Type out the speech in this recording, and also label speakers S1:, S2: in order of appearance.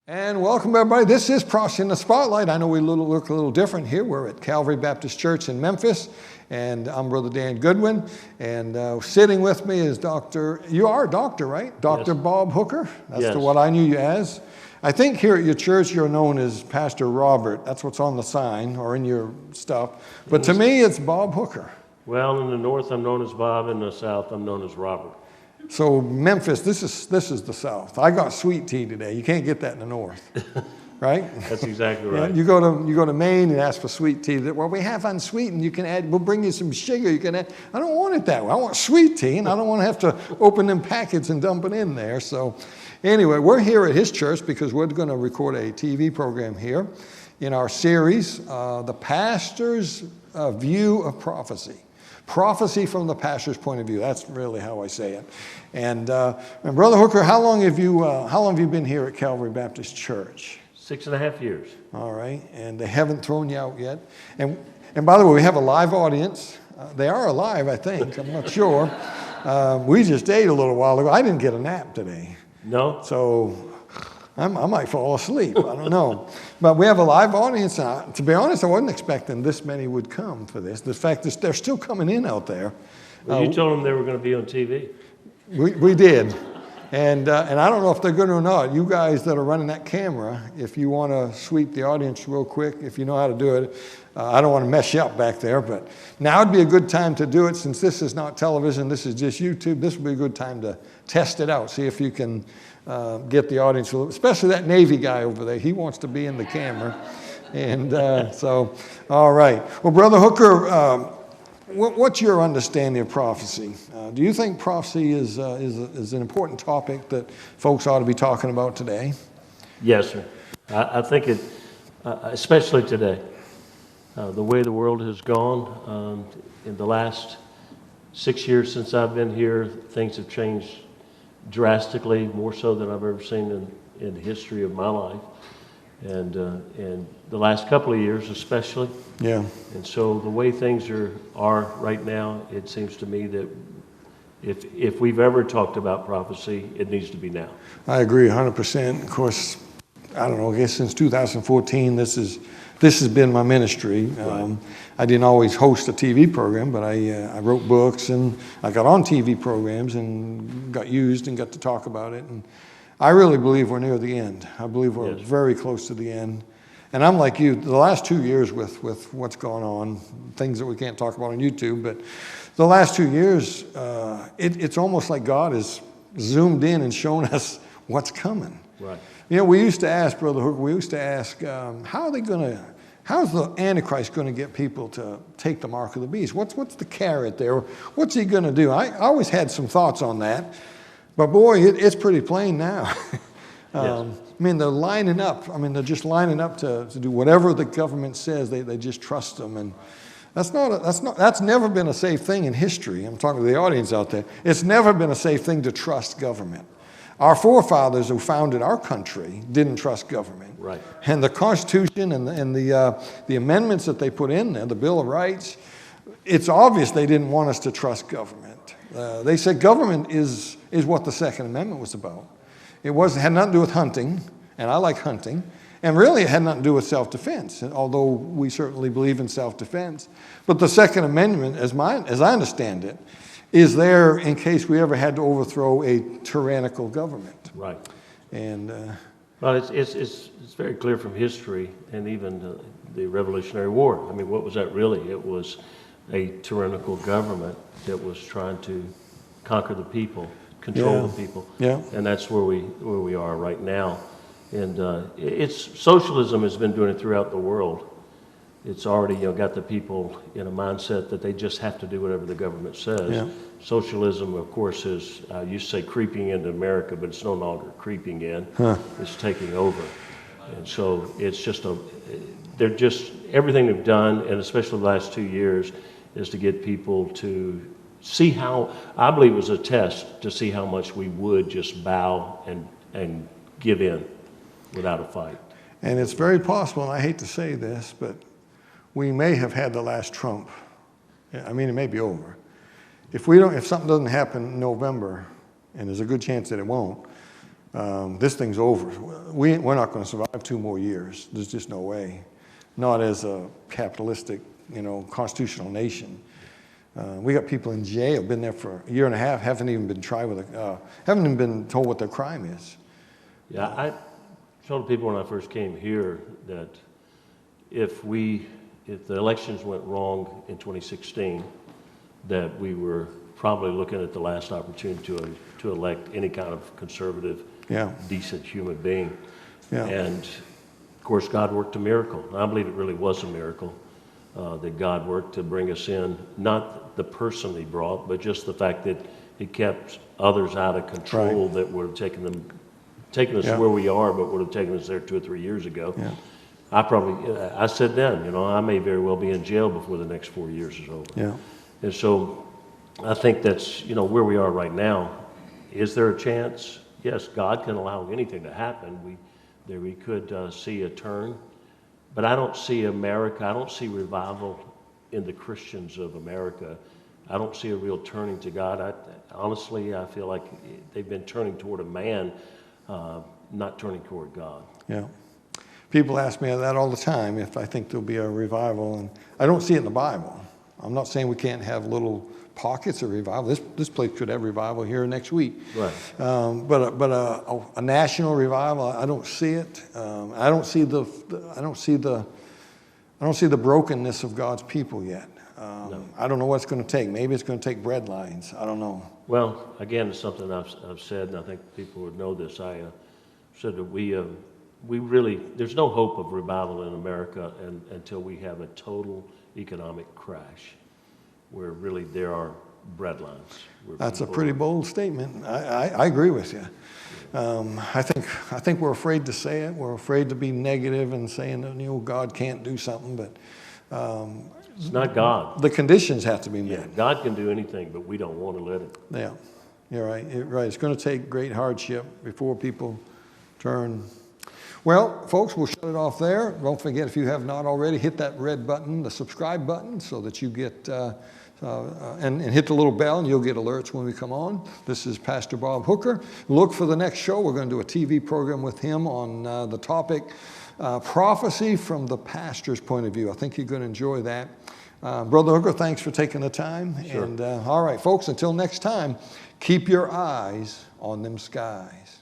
S1: And welcome everybody. This is Prophecy in the Spotlight. I know we look a little different here. We're at Calvary Baptist Church in Memphis, and I'm Brother Dan Goodwin. And sitting with me is you are a doctor, right? Dr.
S2: Yes.
S1: Bob Hooker. That's
S2: Yes.
S1: what I knew you as. I think here at your church you're known as Pastor Robert. That's what's on the sign or in your stuff. But to me it's Bob Hooker.
S2: Well, in the north I'm known as Bob, in the south I'm known as Robert.
S1: So Memphis, this is the South. I got sweet tea today. You can't get that in the North, right?
S2: That's exactly
S1: Yeah,
S2: right.
S1: you go to Maine and ask for sweet tea. Well, we have unsweetened. You can add. We'll bring you some sugar. You can add. I don't want it that way. I want sweet tea, and I don't want to have to open them packets and dump it in there. So, anyway, we're here at his church because we're going to record a TV program here in our series, The Pastor's View of Prophecy. Prophecy from the pastor's point of view. That's really how I say it. And Brother Hooker, how long have you been here at Calvary Baptist Church?
S2: 6.5 years.
S1: All right, and they haven't thrown you out yet. And by the way, we have a live audience. They are alive, I think. I'm not sure. We just ate a little while ago. I didn't get a nap today.
S2: No?
S1: So I might fall asleep. I don't know. But we have a live audience. To be honest, I wasn't expecting this many would come for this. The fact is they're still coming in out there.
S2: Well, you told them they were going to be on TV.
S1: We did. And I don't know if they're good or not. You guys that are running that camera, if you want to sweep the audience real quick, if you know how to do it, I don't want to mess you up back there, but now would be a good time to do it. Since this is not television, this is just YouTube, this would be a good time to test it out, see if you can get the audience, especially that Navy guy over there. He wants to be in the camera. And so, all right. Well, Brother Hooker, what's your understanding of prophecy? Do you think prophecy is an important topic that folks ought to be talking about today?
S2: Yes, sir. I think it, especially today, the way the world has gone, in the last 6 years since I've been here, things have changed drastically, more so than I've ever seen in the history of my life. And the last couple of years especially.
S1: Yeah.
S2: And so the way things are right now, it seems to me that if we've ever talked about prophecy, it needs to be now.
S1: I agree 100%. Of course, I don't know, I guess since 2014, this has been my ministry.
S2: Right.
S1: I didn't always host a TV program, but I wrote books and I got on TV programs and got used and got to talk about it. And I really believe we're near the end. I believe we're
S2: Yes.
S1: very close to the end. And I'm like you, the last 2 years with what's going on, things that we can't talk about on YouTube, but the last 2 years, it's almost like God has zoomed in and shown us what's coming.
S2: Right.
S1: You know, we used to ask, Brother Hooker, how's the Antichrist going to get people to take the mark of the beast? What's the carrot there? What's he going to do? I always had some thoughts on that. But boy, it's pretty plain now.
S2: Yes.
S1: I mean, they're lining up. I mean, they're just lining up to do whatever the government says. They just trust them, and that's never been a safe thing in history. I'm talking to the audience out there. It's never been a safe thing to trust government. Our forefathers who founded our country didn't trust government.
S2: Right.
S1: And the Constitution and the amendments that they put in there, the Bill of Rights, it's obvious they didn't want us to trust government. They said government is what the Second Amendment was about. It had nothing to do with hunting, and I like hunting, and really it had nothing to do with self-defense, although we certainly believe in self-defense. But the Second Amendment, as I understand it, is there in case we ever had to overthrow a tyrannical government.
S2: Right.
S1: And
S2: Well, it's very clear from history and even the Revolutionary War. I mean, what was that really? It was a tyrannical government that was trying to conquer the people, control the people.
S1: Yeah.
S2: And that's where we are right now. And socialism has been doing it throughout the world. It's already got the people in a mindset that they just have to do whatever the government says. Yeah. Socialism, of course, is you say creeping into America, but it's no longer creeping in. It's taking over. And so it's just everything they've done, and especially the last 2 years, is to get people to see how, I believe it was a test to see how much we would just bow and give in without a fight.
S1: And it's very possible, and I hate to say this, but we may have had the last Trump. I mean, it may be over. If something doesn't happen in November, and there's a good chance that it won't, This thing's over. We're not going to survive 2 more years. There's just no way. Not as a capitalistic, constitutional nation. We got people in jail, been there for a year and a half, haven't even been tried haven't even been told what their crime is.
S2: Yeah, I told people when I first came here that if the elections went wrong in 2016, that we were probably looking at the last opportunity to elect any kind of conservative, decent human being.
S1: Yeah.
S2: And of course, God worked a miracle. I believe it really was a miracle that God worked to bring us in, not the person he brought, but just the fact that he kept others out of control that would have taken us where we are, but would have taken us there 2 or 3 years ago.
S1: Yeah.
S2: I said then, I may very well be in jail before the next 4 years is over.
S1: Yeah.
S2: And so I think that's, where we are right now. Is there a chance? Yes, God can allow anything to happen. We could see a turn. But I don't see America, I don't see revival in the Christians of America. I don't see a real turning to God. Honestly, I feel like they've been turning toward a man, not turning toward God.
S1: Yeah. People ask me that all the time, if I think there'll be a revival, and I don't see it in the Bible. I'm not saying we can't have little pockets of revival. This place could have revival here next week.
S2: Right.
S1: But a national revival, I don't see it. I don't see the brokenness of God's people yet.
S2: No.
S1: I don't know what it's going to take. Maybe it's going to take bread lines. I don't know.
S2: Well, again, it's something I've said, and I think people would know this. I said that we really, there's no hope of revival in America until we have a total economic crash, where really there are bread lines.
S1: That's a pretty bold statement. I agree with you. I think we're afraid to say it. We're afraid to be negative and saying that God can't do something, but
S2: it's not God.
S1: The conditions have to be met.
S2: Yeah, God can do anything, but we don't want to let it.
S1: Yeah, you're right. It's going to take great hardship before people turn. Well, folks, we'll shut it off there. Don't forget, if you have not already, hit that red button, the subscribe button, so that you get, and hit the little bell, and you'll get alerts when we come on. This is Pastor Bob Hooker. Look for the next show. We're going to do a TV program with him on the topic, prophecy from the pastor's point of view. I think you're going to enjoy that. Brother Hooker, thanks for taking the time.
S2: Sure.
S1: And all right, folks, until next time, keep your eyes on them skies.